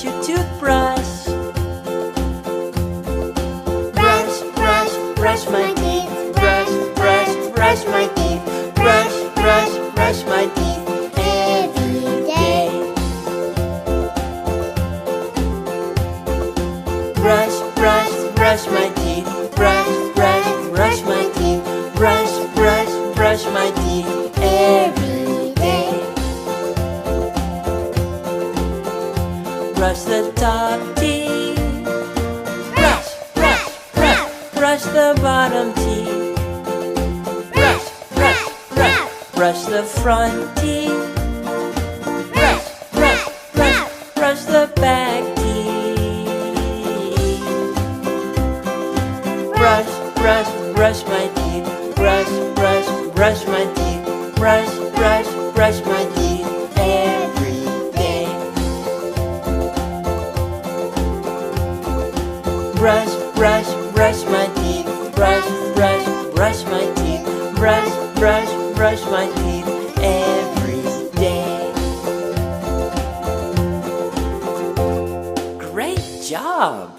get your toothbrush. Brush, brush, brush my teeth. Brush, brush, brush my teeth. Brush, brush, brush my teeth every day. Brush, brush, brush my teeth. Brush, brush, brush my teeth. Brush, brush, brush my teeth every day. Brush the top teeth. Brush, brush, brush. Brush the bottom teeth. Brush, brush, brush. Brush the front teeth. Brush, brush, brush. Brush the back teeth. Brush, brush, brush my teeth. Brush, brush, brush my teeth. Brush, brush, brush my teeth every day. Brush, brush, brush my teeth. Brush, brush, brush my teeth. Brush, brush, brush my teeth every day. Great job!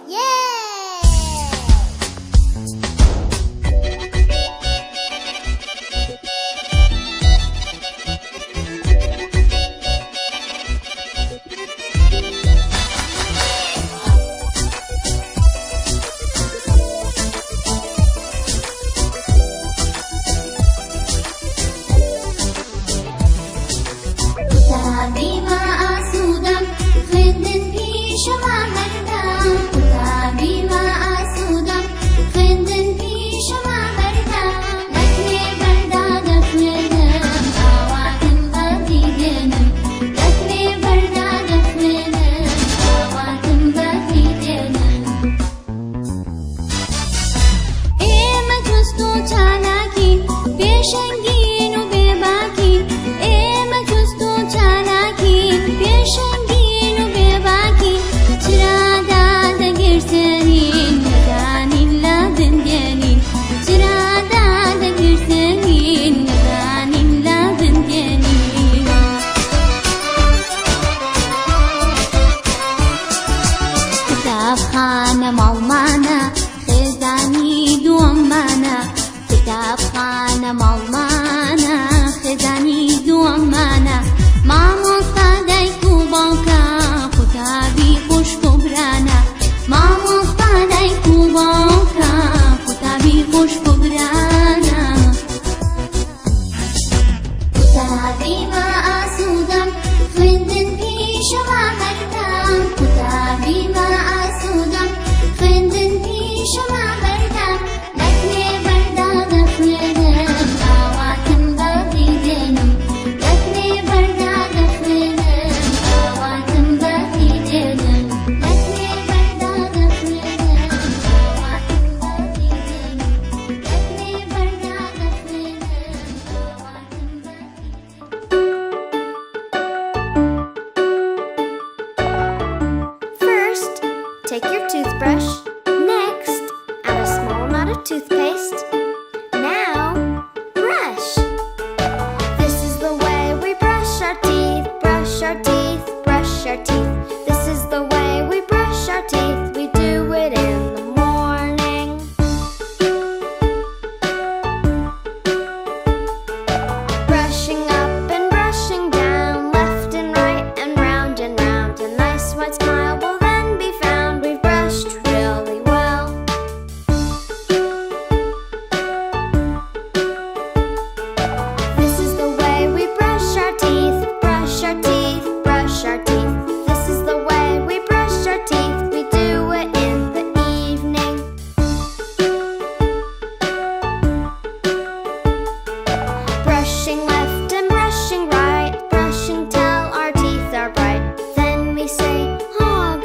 Brushing left and brushing right, brushing till our teeth are bright. Then we say, "Ah,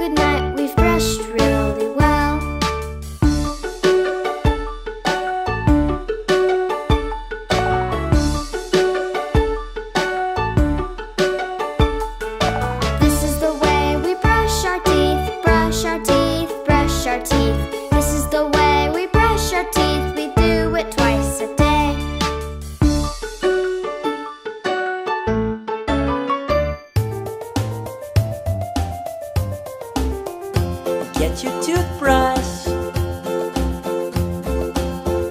get your toothbrush.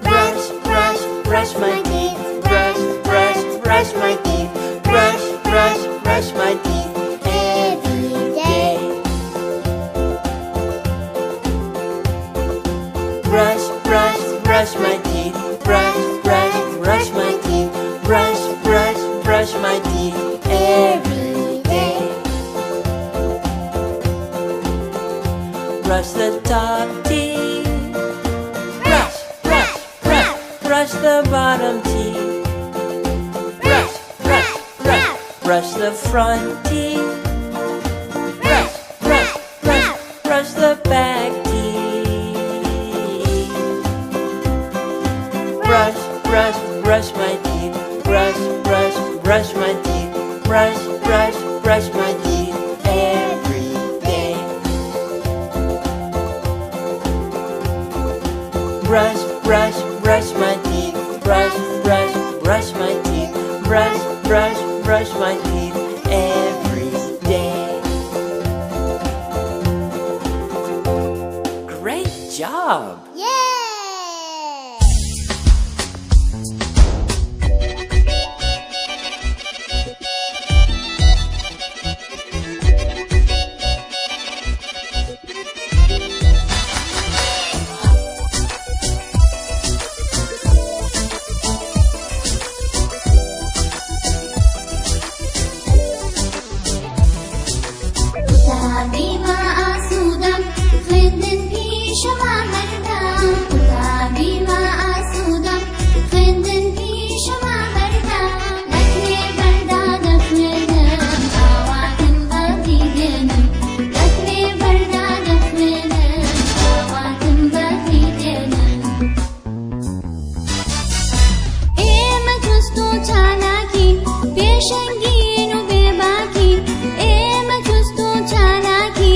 Brush, brush, brush my teeth. Brush, brush, brush my teeth. Brush, brush, brush my teeth every day. Brush, brush, brush my teeth. Brush, brush, brush my teeth. Brush, brush, brush my teeth every day. Brush the top teeth. Brush, brush, brush, brush the bottom teeth. Brush, brush, brush, brush the front teeth. Brush, brush, brush, brush the back teeth. Brush, brush, brush my teeth. Brush, brush, brush my teeth. Brush, brush, brush my teeth every day. Brush, brush, brush my teeth. Brush, brush, brush my teeth. Brush, brush, brush my teeth every day. Great job! Yay! بما أسودم خندن پیش ما بردم بما أسودم خندن پیش ما بردم نکنه بردا دفنم آواتم بفیدنم نکنه بردا دفنم آواتم بفیدنم ایمه جستو چالاکی پیشنگین و بباکی ایمه جستو چالاکی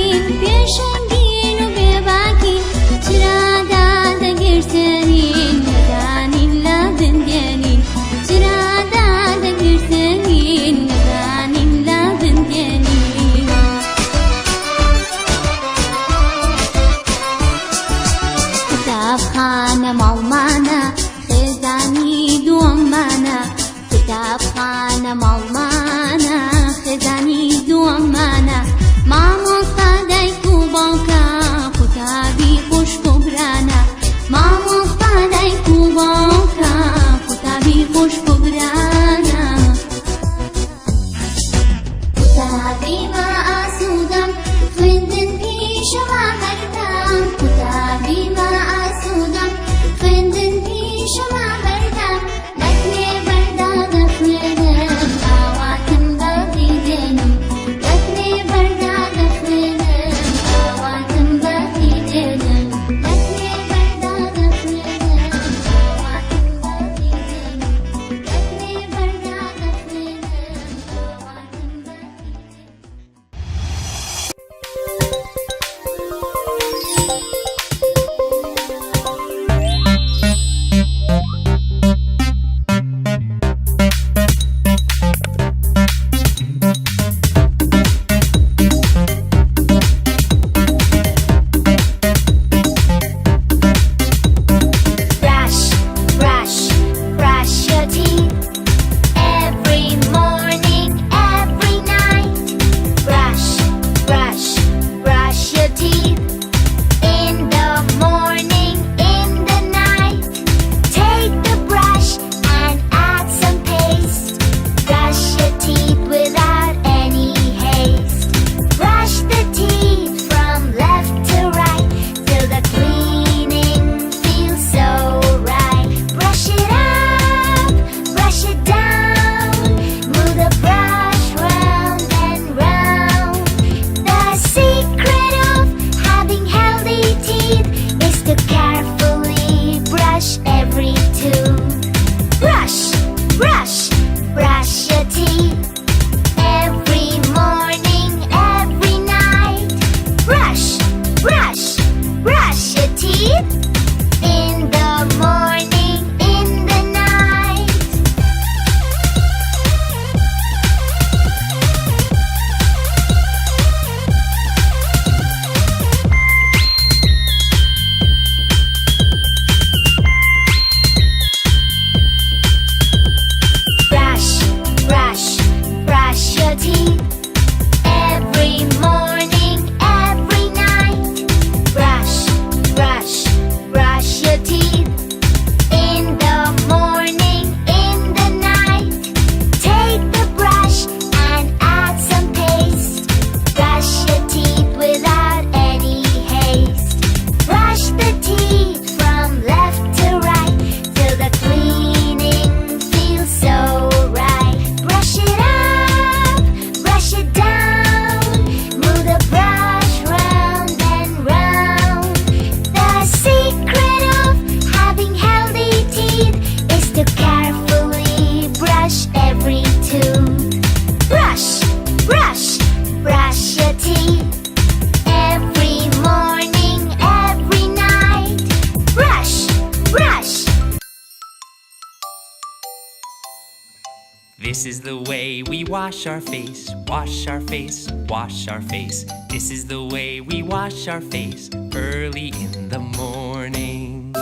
This is the way we wash our face, wash our face, wash our face. This is the way we wash our face early in the morning.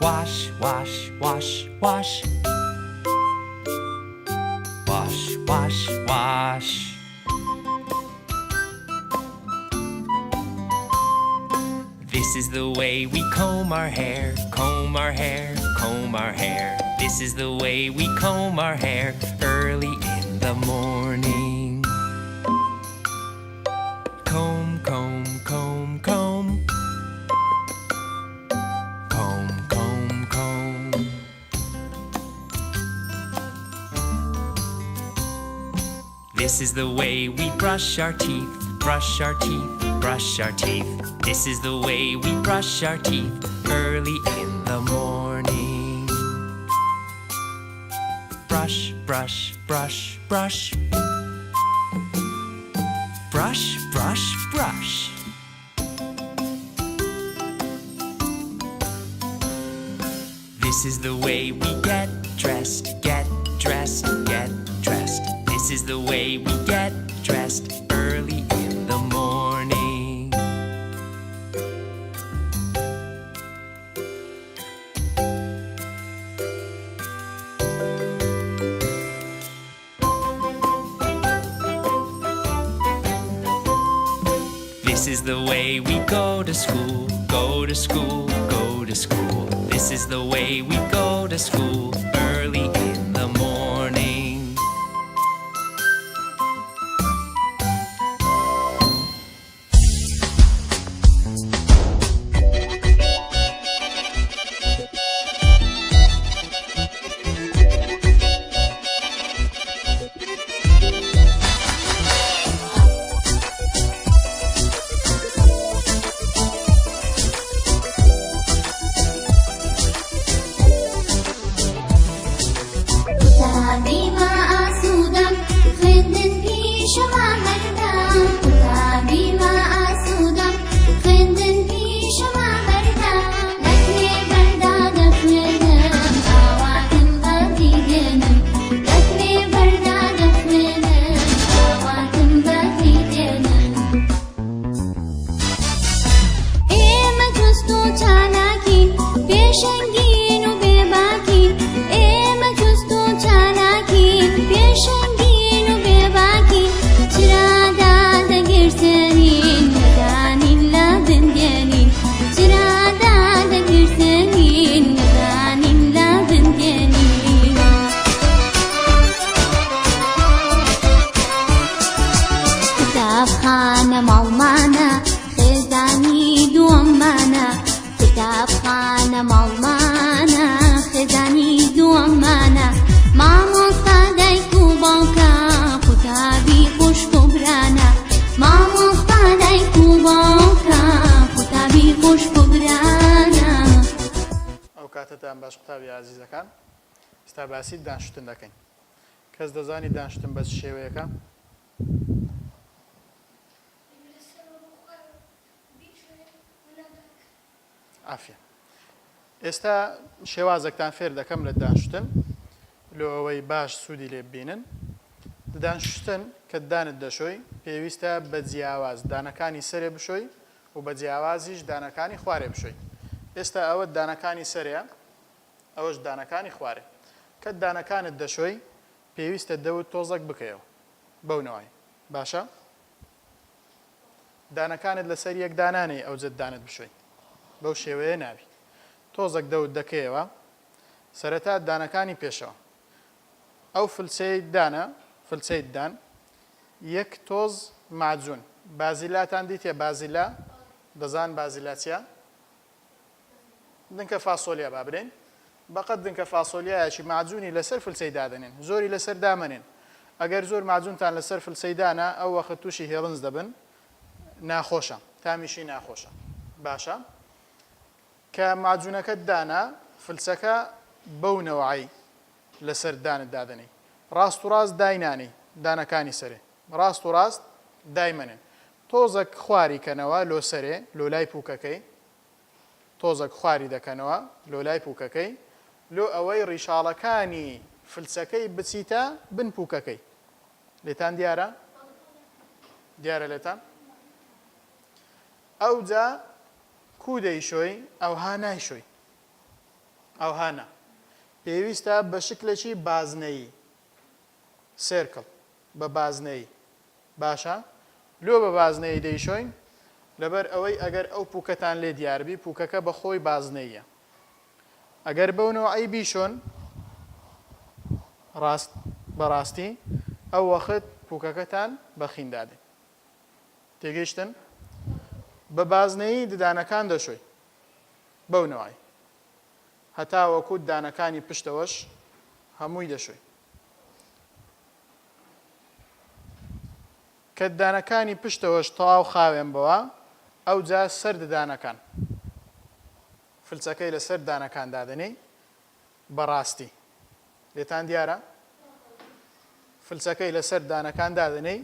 Wash, wash, wash, wash. Wash, wash, wash. This is the way we comb our hair, comb our hair, comb our hair. This is the way we comb our hair early in the morning. Comb, comb, comb, comb. Comb, comb, comb. This is the way we brush our teeth, brush our teeth, brush our teeth. This is the way we brush our teeth early in the morning. Brush, brush, brush, brush. Brush, brush, brush. This is the way we get dressed, get dressed, get dressed. This is the way we get dressed early in the morning. This is the way we go to school, go to school, go to school. This is the way we go to school early in the morning. باش قوتابی عزیزەکان ئێستا باسی دانیشتن دەکەین کەس دەزانی دانیشتن بە چ شێوەیەکە ئافیە ئێستا شێوازێکتان فێر دەکەم لە دانیشتن لۆ ئەوەی باش سوودی لێ ببینن دانیشتن کە دانت دەشۆی پێویستە بە جیاواز دانەکانی سەرێ بشۆی و بە جیاوازیش دانەکانی خوارێ بشۆی ئێستا ئەوە دانەکانی سەرەیە ئەوەش دانەکانی خوارێ کە دانەکانت دەشۆی پێویستە دەوت تۆزێک بکەیەوە بەونەوەی باشە دانەکانت لەسەر یەک دانانەی ئەو جت دانت بشۆی بەو شێوەیە ناوی تۆزێک دەوت دەکەیەوە سەرەتا دانەکانی پێشەوە ئەو فلچەی دان یەک تۆز معجون بازیلاتان دیتێ بازیلا دەزان بازیلا چییە دنکە فاسۆلیا با برێن بەقەت دنکە فاسۆلیایەکی معجونی لەسەر فلچەی دادەنێن زۆری لەسەر دامەنێن ئەگەر زۆر معجونتان لەسەر فلچەی دانا ئەو وەخت تووشی هێڵنج دەبن ناخۆشە تامیشی ناخۆشە باشە کە معجونەکەت دانا فلچەکە بەو نەوەعی لەسەر دانت دادنی ڕاست و ڕاست داینانی دانەکانی سەرێ ڕاست و ڕاست دایمەنێن تۆزێک خواری کەنەوە لۆ سەرێ لۆ لای پووکەکەی تۆزێک خواری دەکەنەوە لۆ لای پووکەکەی لۆ ئەوەی ڕیشاڵەکانی فلچەکەی بچیتە بن پووکەکەی. لێتان دیارە؟ دیارە لێتان؟ ئەوجا کو دەیشۆی ئەوها نایشۆی. ئەوها نا. پێویستە بە شکلێکی بازنەیی سێرکڵ بە بازنەیی. باشە؟ لۆ بە بازنەیی دەیشۆین لەبەر ئەوەی ئەگەر ئەو پووکەتان لێ دیاربی پووکەکە بە خۆی بازنەیە. ئەگەر بەونەوە ئەی بیشۆن بەڕاستی ئەو وەخت پووکەکەتان بەخیندادێ. تێگەیشتن؟ بە بازنەیی ددانەکان دەشۆی بەونەوەی هەتا وەکو دانەکانی پشتەوەش هەمووی دەشۆی. کە دانەکانی پشتەوەش تەواو خاوێن بەوە ئەوجا سەر ددانەکان فلچەکەی لەسەر دانەکان دادنەی بەڕاستی. لێتان دیارە؟ فلچەکەی لەسەر دانەکان دادنەی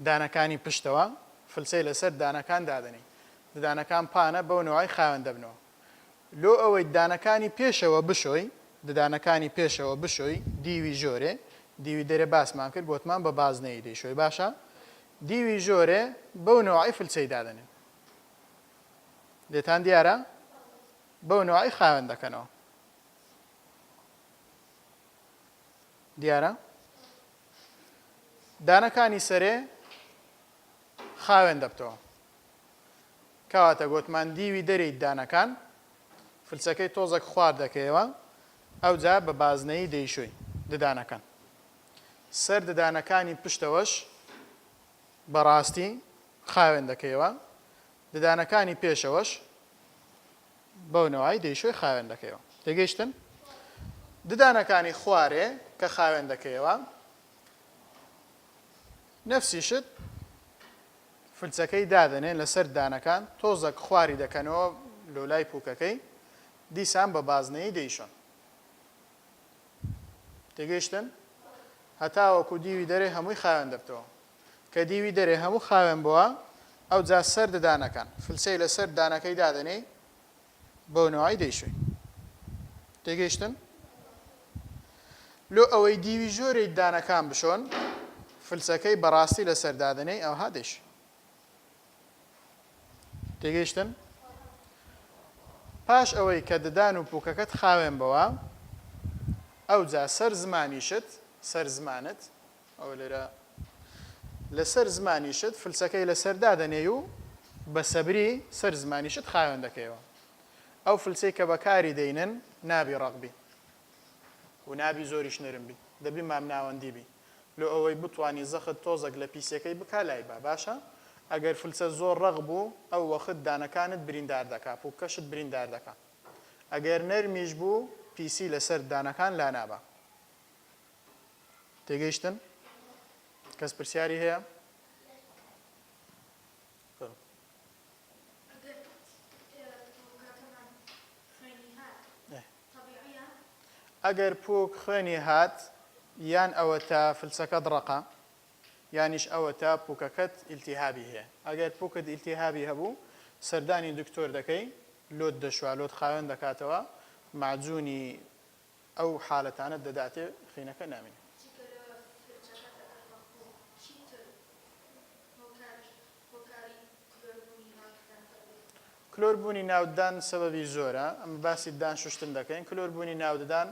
دانەکانی پشتەوە فلچەی لەسەر دانەکان دادنەی ددانەکان پانە بەونەوەی خاوێن دەبنەوە. لۆ ئەوەی دانەکانی پێشەوە بشۆی ددانەکانی پێشەوە بشۆی دیوی ژۆرێ دیوی دەرێ باسمان کرد بۆتمان بە بازنەیی دەیشۆی. باشە؟ دیوی ژۆرێ بەونەوەی فلچەی دادنێن. لێتان دیارە؟ بەونەوەی خاوێن دەکەنەوە. دیارە؟ دانەکانی سەرێ خاوێن دەبتەوە. کەواتە گوتمان دیوی دەرەی دانەکان فلچەکەی تۆزێک خوار دەکەیەوە ئەوجا بە بازنەیی دەیشۆی ددانەکان. سەر ددانەکانی پشتەوەش بەڕاستی خاوێن دەکەیەوە ددانەکانی پێشەوەش بەونەوەی دەیشۆی خاوێن دەکەیەوە. تێگەیشتن؟ ددانەکانی خوارێ کە خاوێن دەکەیەوە نەفسیشت فلچەکەی دادنێن لەسەر دانەکان تۆزێک خواری دەکەنەوە لۆلای پووکەکەی دیسان بە بازنەیی دەیشۆن. تێگەیشتن؟ هەتا وەکو دیوی دەرێ هەمووی خاوێن دەبتەوە. کە دیوی دەرێ هەموو خاوێن بووە ئەوجا سەر ددانەکان فلچەی لەسەر دانەکەی دادنەی بەونەوەی دەیشۆی. تێگەیشتن؟ لۆ ئەوەی دیوی ژۆرەی دانەکان بشۆن فلچەکەی بەڕاستی لەسەر دادنەی ئەوها دەیشۆی. تێگەیشتن؟ پاش ئەوەی کە ددان و پووکەکەت خاوێن بەوە ئەوجا سەر زمانیشت سەر زمانت ئەو لێرە لەسەر زمانیشت فلچەکەی لەسەر دادنێ و بە سەبری سەر زمانیشت خاوێن دەکەیەوە. ئەو فلچەی کە بەکاری دەینن نابی ڕەقبی و نابی زۆریش نرم بی دەبی مام ناوەندی بی لۆ ئەوەی بتوانی زەخت تۆزێک لە پیسەکەی بکا لای بە. باشە؟ ئەگەر فلچە زۆر ڕەق بوو ئەو وەخت دانەکانت بریندار دەکا پووکەشت بریندار دەکا. ئەگەر نەرمیش بوو پیسی لەسەر دانەکان لا نابە. تێگەیشتن؟ کەس پرسیاری هەیە؟ ئەگەر پووک خوێنی هات یان ئەوە تا فلچەکەت ڕەقە یانیش ئەوە تا پووکەکەت ئیلتیهابی هەیە. ئەگەر پووکت ئیلتیهابی هەبوو سەردانی دکتۆر دەکەی لۆت دەشوا لۆت خاوێن دەکاتەوە معجونی ئەو حالەتانت دەداتێ خینەکە نامێنێت. کلۆربوونی ناوددان سەبەبی زۆرە ئەمە باسی دان شوشتن دەکەین. کلۆربوونی ناوددان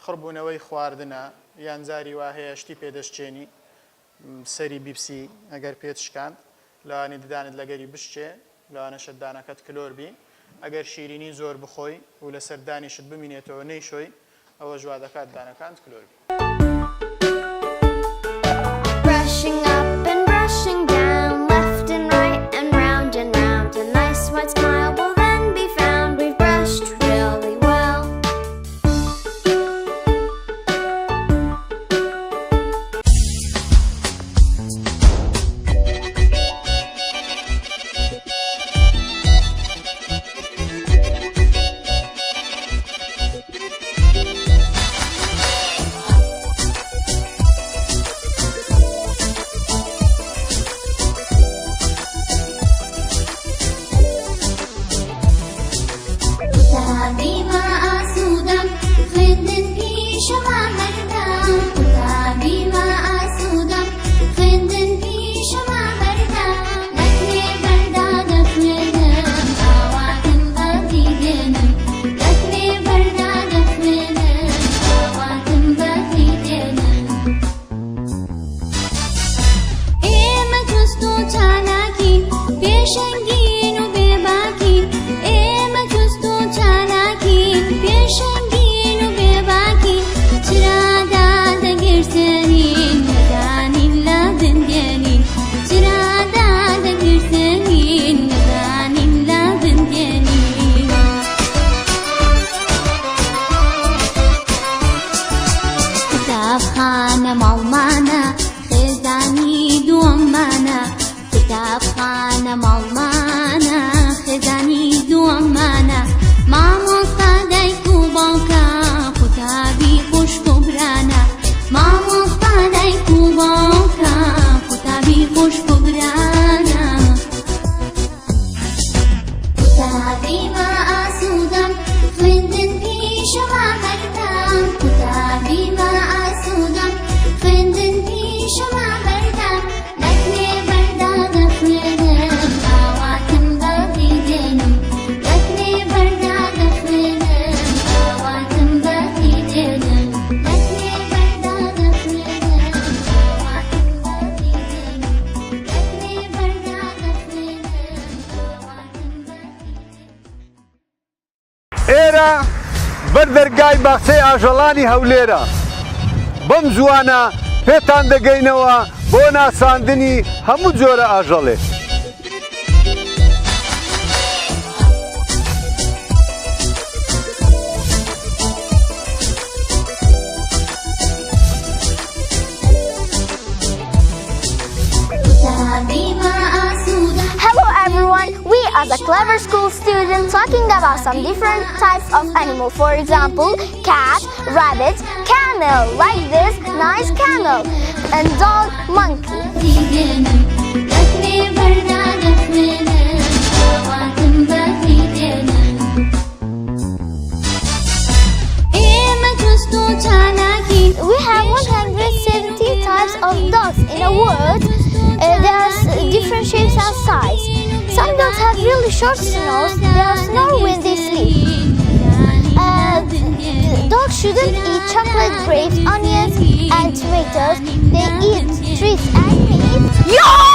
خڕبوونەوەی خواردنە یان جاری وا هەیە شتی پێدەشتێنی سەری بیپسی ئەگەر پێت شکاند لەوانی ددانت لەگەری بشتێ لەوانەشە دانەکەت کلۆربی. ئەگەر شیرینی زۆر بخۆی و لەسەر دانیشت بمینێتەوە نەیشۆی ئەوە ژوا دەکات دانەکانت کلۆربی. Brushing up and brushing down, left and right and round and round. A nice white smile will then be found. We've brushed really well. كتابخانە ماڵمانە خێزانی دووەمانە مامۆستا دایک و باوکە قوتابی خوشک و برانە مامۆستا دایک و باوکە قوتابی خوشک و برانە قوتابی بە ئاسوودەم خوێندن پیشەوە هەردەم قوتابی بە ئاسوودەم خوێندن پیشەوە بەردەم لەکوێ بەردا دەخوێنم ئاواتم بەهی دێنم لەکوێ بەردا دەخوێنم ئاواتم بەهی دێنم لەکوێ بەردا دەخوێنم ئاواتم بەهی دێنم لەکوێ بەردا دەخوێنم ئاواتم بەهی ئێرە بەر دەرگای باخچەی ئاژەڵانی هەولێرە بەم جوانە پێتان دەگەینەوە بۆ ناساندنی هەموو جۆرە ئاژەڵێ. Hello everyone, we are the Clever School students talking about some different types of animals. For example, cat, rabbit, camel, like this nice camel, and dog, monkey. We have 170 types of dogs in the world. There are different shapes and sizes. Some dogs have really short snows. They snore when they sleep. Dogs shouldn't eat chocolate, grapes, onions, and tomatoes. They eat treats and meat.